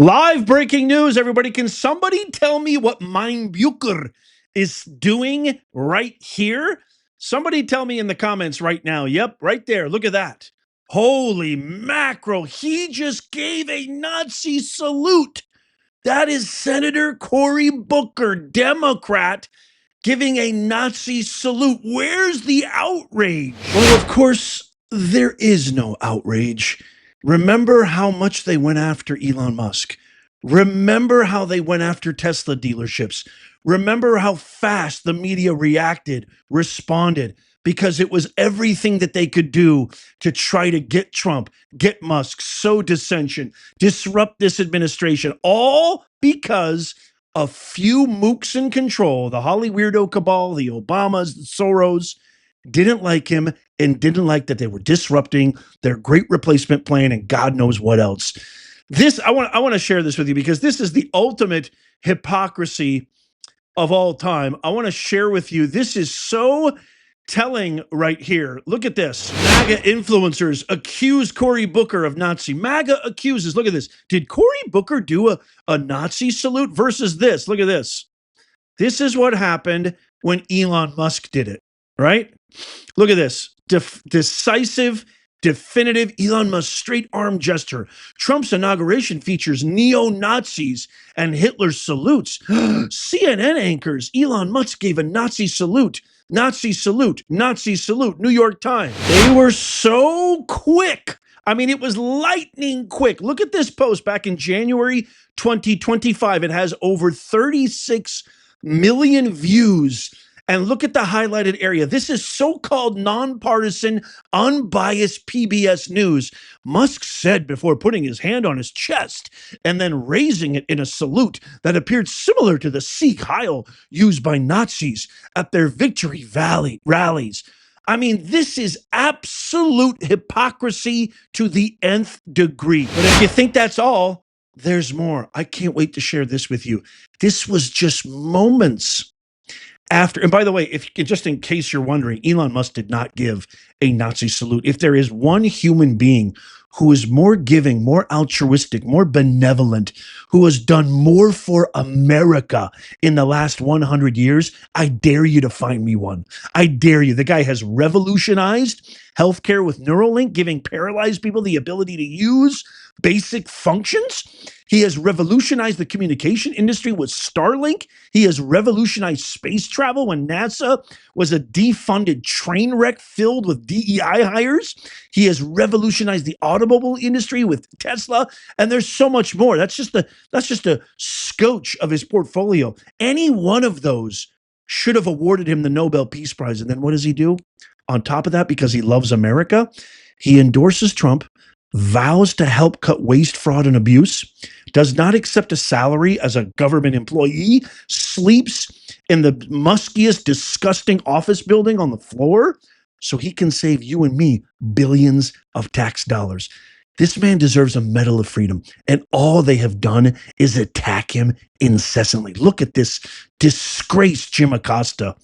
Live breaking news, everybody. Can somebody tell me what Booker is doing right here? Somebody tell me in the comments right now. Yep, right there. Look at that. Holy mackerel. He just gave a Nazi salute. That is Senator Cory Booker, Democrat, giving a Nazi salute. Where's the outrage? Well, of course, there is no outrage. Remember how much they went after Elon Musk. Remember how they went after Tesla dealerships. Remember how fast the media reacted, responded, because it was everything that they could do to try to get Trump, get Musk, sow dissension, disrupt this administration, all because a few mooks in control, the Holly Weirdo cabal, the Obamas, the Soros, didn't like him and didn't like that they were disrupting their great replacement plan and God knows what else. I want to share this with you because this is the ultimate hypocrisy of all time. I want to share with you. This is so telling right here. Look at this. MAGA influencers accuse Cory Booker of Nazi. MAGA accuses. Look at this. Did Cory Booker do a Nazi salute versus this? Look at this. This is what happened when Elon Musk did it, right? Look at this. Decisive, definitive Elon Musk straight arm gesture. Trump's inauguration features neo-Nazis and Hitler's salutes. CNN anchors. Elon Musk gave a Nazi salute. Nazi salute. Nazi salute. New York Times. They were so quick. I mean, it was lightning quick. Look at this post back in January 2025. It has over 36 million views. And look at the highlighted area. This is so-called nonpartisan, unbiased PBS News. Musk said before putting his hand on his chest and then raising it in a salute that appeared similar to the Sikh Heil used by Nazis at their victory rallies. I mean, this is absolute hypocrisy to the nth degree. But if you think that's all, there's more. I can't wait to share this with you. This was just moments after, and by the way, just in case you're wondering, Elon Musk did not give a Nazi salute. If there is one human being who is more giving, more altruistic, more benevolent, who has done more for America in the last 100 years, I dare you to find me one. I dare you. The guy has revolutionized healthcare with Neuralink, giving paralyzed people the ability to use basic functions. He has revolutionized the communication industry with Starlink. He has revolutionized space travel when NASA was a defunded train wreck filled with DEI hires. He has revolutionized the automobile industry with Tesla, and there's so much more. That's just a scotch of his portfolio. Any one of those should have awarded him the Nobel Peace Prize. And then what does he do? On top of that, because he loves America, he endorses Trump, vows to help cut waste, fraud, and abuse, does not accept a salary as a government employee, sleeps in the muskiest, disgusting office building on the floor so he can save you and me billions of tax dollars. This man deserves a Medal of Freedom, and all they have done is attack him incessantly. Look at this disgraced Jim Acosta,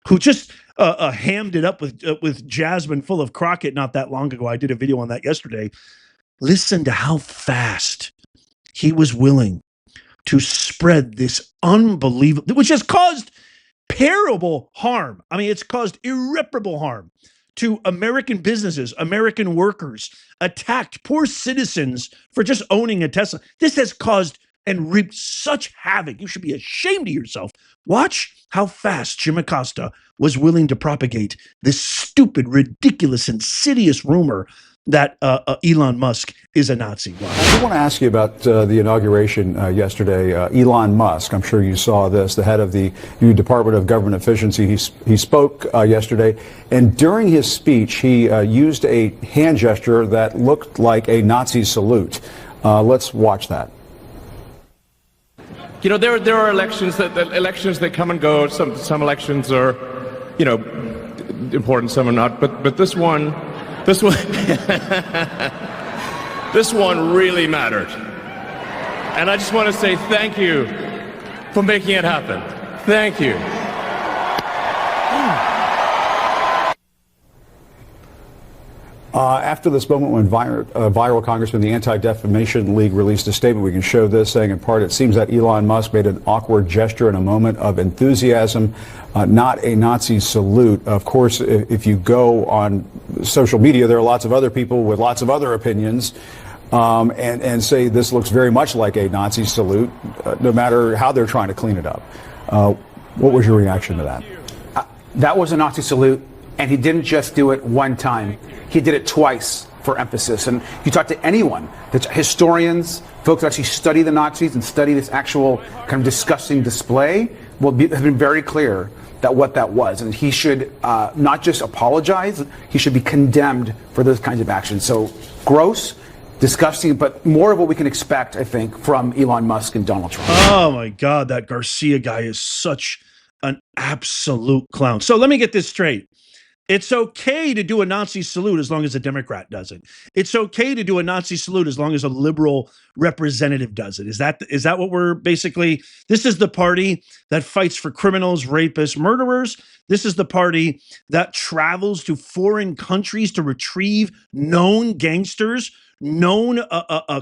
who just hammed it up with Jasmine full of Crockett not that long ago. I did a video on that yesterday. Listen to how fast he was willing to spread this unbelievable, which has caused terrible harm. I mean, it's caused irreparable harm to American businesses, American workers, attacked poor citizens for just owning a Tesla. This has caused and reaped such havoc. You should be ashamed of yourself. Watch how fast Jim Acosta was willing to propagate this stupid, ridiculous, insidious rumor that Elon Musk is a Nazi. Wow. I do want to ask you about the inauguration yesterday. Elon Musk, I'm sure you saw this, the head of the new Department of Government Efficiency. He spoke yesterday, and during his speech, he used a hand gesture that looked like a Nazi salute. Let's watch that. You know, there are elections that come and go. Some elections are, you know, important. Some are not. But this one, this one really mattered. And I just want to say thank you for making it happen. Thank you. After this moment went viral, Congressman, the Anti-Defamation League released a statement. We can show this, saying in part, it seems that Elon Musk made an awkward gesture in a moment of enthusiasm, not a Nazi salute. Of course, if you go on social media, there are lots of other people with lots of other opinions and say this looks very much like a Nazi salute, no matter how they're trying to clean it up. What was your reaction to that? That was a Nazi salute, and he didn't just do it one time. He did it twice for emphasis. And you talk to anyone, that's historians, folks who actually study the Nazis and study this actual kind of disgusting display, have been very clear that what that was. And he should not just apologize, he should be condemned for those kinds of actions. So gross, disgusting, but more of what we can expect, I think, from Elon Musk and Donald Trump. Oh my God, that Garcia guy is such an absolute clown. So let me get this straight. It's okay to do a Nazi salute as long as a Democrat does it. It's okay to do a Nazi salute as long as a liberal representative does it. Is that what we're basically, this is the party that fights for criminals, rapists, murderers. This is the party that travels to foreign countries to retrieve known gangsters, known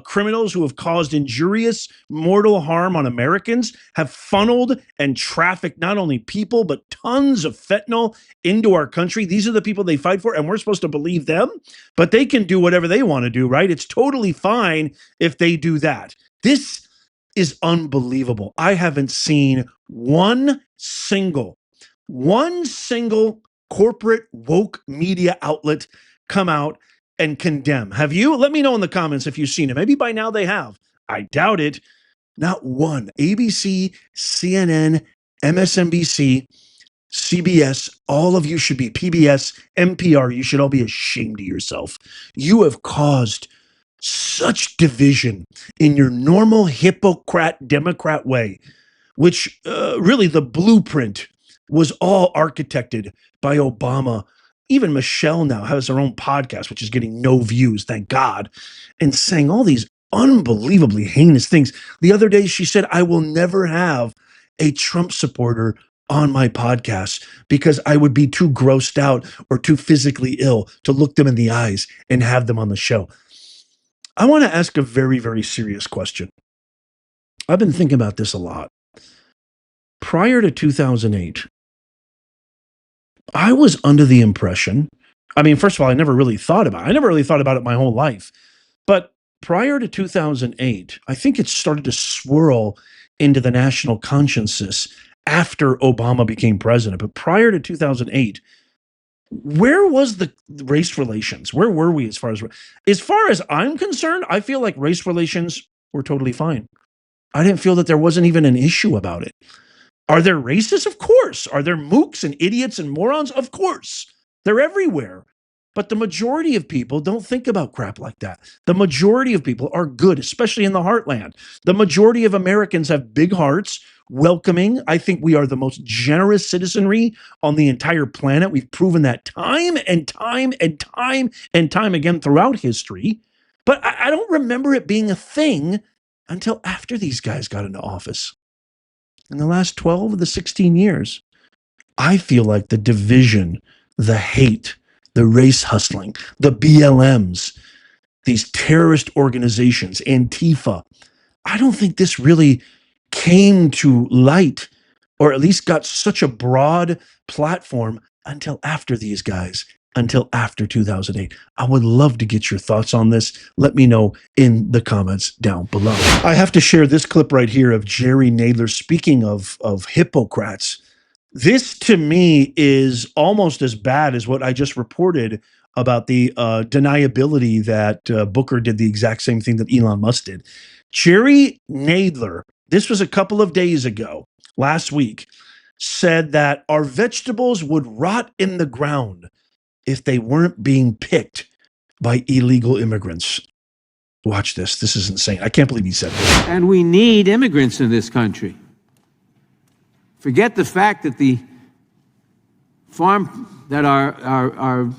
criminals who have caused injurious mortal harm on Americans, have funneled and trafficked not only people, but tons of fentanyl into our country. These are the people they fight for, and we're supposed to believe them, but they can do whatever they want to do, right? It's totally fine if they do that. This is unbelievable. I haven't seen one single corporate woke media outlet come out and condemn. Have you? Let me know in the comments if you've seen it. Maybe by now they have. I doubt it. Not one. ABC, CNN, MSNBC, CBS, all of you should be, PBS, NPR, you should all be ashamed of yourself. You have caused such division in your normal hypocrite Democrat way, which really the blueprint was all architected by Obama. Even Michelle now has her own podcast, which is getting no views, thank God, and saying all these unbelievably heinous things. The other day, she said, I will never have a Trump supporter on my podcast because I would be too grossed out or too physically ill to look them in the eyes and have them on the show. I want to ask a very, very serious question. I've been thinking about this a lot. Prior to 2008, I was under the impression, I mean, first of all, I never really thought about it my whole life. But prior to 2008, I think it started to swirl into the national consciousness after Obama became president. But prior to 2008, where was the race relations? Where were we as far as I'm concerned? I feel like race relations were totally fine. I didn't feel that there wasn't even an issue about it. Are there racists? Of course. Are there mooks and idiots and morons? Of course. They're everywhere. But the majority of people don't think about crap like that. The majority of people are good, especially in the heartland. The majority of Americans have big hearts, welcoming. I think we are the most generous citizenry on the entire planet. We've proven that time and time and time and time again throughout history. But I don't remember it being a thing until after these guys got into office. In the last 12 of the 16 years, I feel like the division, the hate, the race hustling, the BLMs, these terrorist organizations, Antifa, I don't think this really came to light, or at least got such a broad platform until after these guys, until after 2008. I would love to get your thoughts on this. Let me know in the comments down below. I have to share this clip right here of Jerry Nadler speaking of hypocrites. This to me is almost as bad as what I just reported about the deniability that Booker did the exact same thing that Elon Musk did. Jerry Nadler, this was a couple of days ago, last week, said that our vegetables would rot in the ground if they weren't being picked by illegal immigrants. Watch this. This is insane. I can't believe he said this. And we need immigrants in this country. Forget the fact that the farm, that our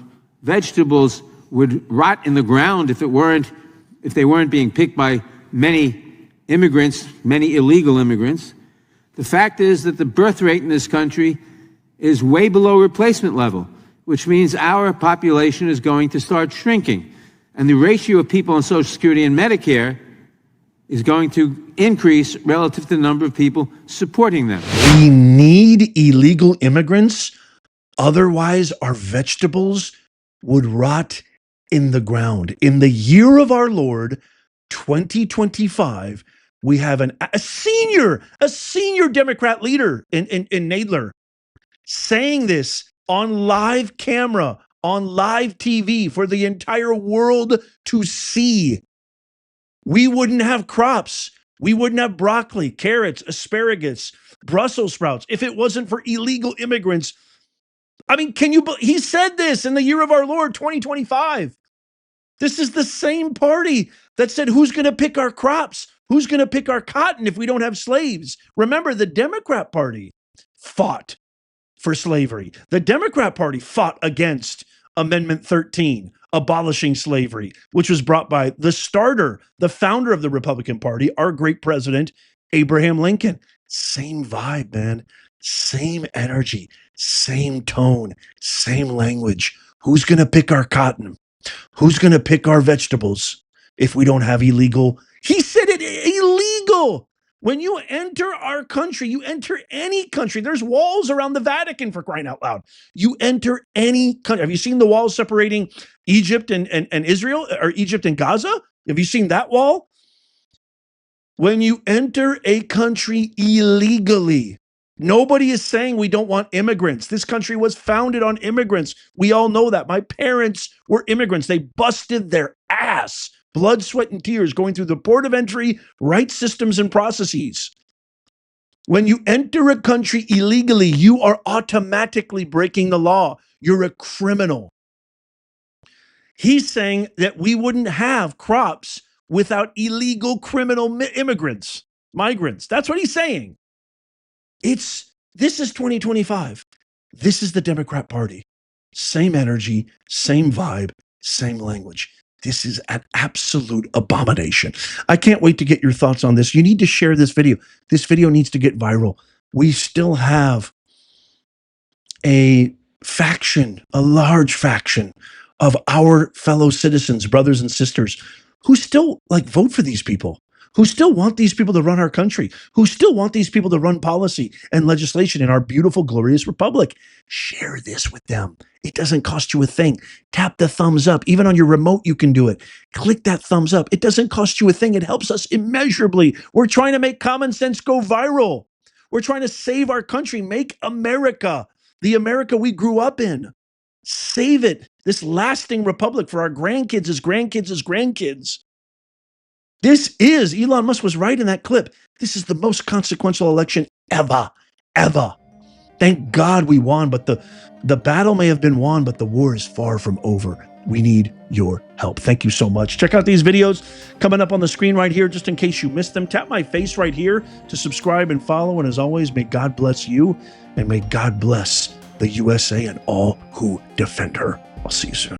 vegetables would rot in the ground if they weren't being picked by many immigrants, many illegal immigrants. The fact is that the birth rate in this country is way below replacement level. which means our population is going to start shrinking. And the ratio of people on Social Security and Medicare is going to increase relative to the number of people supporting them. We need illegal immigrants, otherwise our vegetables would rot in the ground. In the year of our Lord, 2025, we have a senior Democrat leader in Nadler saying this on live camera, on live TV for the entire world to see. We wouldn't have crops. We wouldn't have broccoli, carrots, asparagus, Brussels sprouts if it wasn't for illegal immigrants. I mean, he said this in the year of our Lord, 2025. This is the same party that said, who's going to pick our crops? Who's going to pick our cotton if we don't have slaves? Remember, the Democrat Party fought for slavery. The Democrat Party fought against Amendment 13, abolishing slavery, which was brought by the starter, the founder of the Republican Party, our great president, Abraham Lincoln. Same vibe, man. Same energy, same tone, same language. Who's going to pick our cotton? Who's going to pick our vegetables if we don't have illegal? He said it illegal. When you enter our country, you enter any country. There's walls around the Vatican, for crying out loud. You enter any country. Have you seen the wall separating Egypt and Israel, or Egypt and Gaza? Have you seen that wall? When you enter a country illegally, nobody is saying we don't want immigrants. This country was founded on immigrants. We all know that. My parents were immigrants. They busted their ass, blood, sweat, and tears, going through the port of entry, rights systems, and processes. When you enter a country illegally, you are automatically breaking the law. You're a criminal. He's saying that we wouldn't have crops without illegal criminal immigrants, migrants. That's what he's saying. This is 2025. This is the Democrat Party. Same energy, same vibe, same language. This is an absolute abomination. I can't wait to get your thoughts on this. You need to share this video. This video needs to get viral. We still have a faction, a large faction of our fellow citizens, brothers and sisters, who still vote for these people, who still want these people to run our country, who still want these people to run policy and legislation in our beautiful, glorious republic. Share this with them. It doesn't cost you a thing. Tap the thumbs up. Even on your remote, you can do it. Click that thumbs up. It doesn't cost you a thing. It helps us immeasurably. We're trying to make common sense go viral. We're trying to save our country, make America the America we grew up in. Save it, this lasting republic for our grandkids' grandkids'. This is, Elon Musk was right in that clip. This is the most consequential election ever. Thank God we won, but the battle may have been won, but the war is far from over. We need your help. Thank you so much. Check out these videos coming up on the screen right here, just in case you missed them. Tap my face right here to subscribe and follow. And as always, may God bless you, and may God bless the USA and all who defend her. I'll see you soon.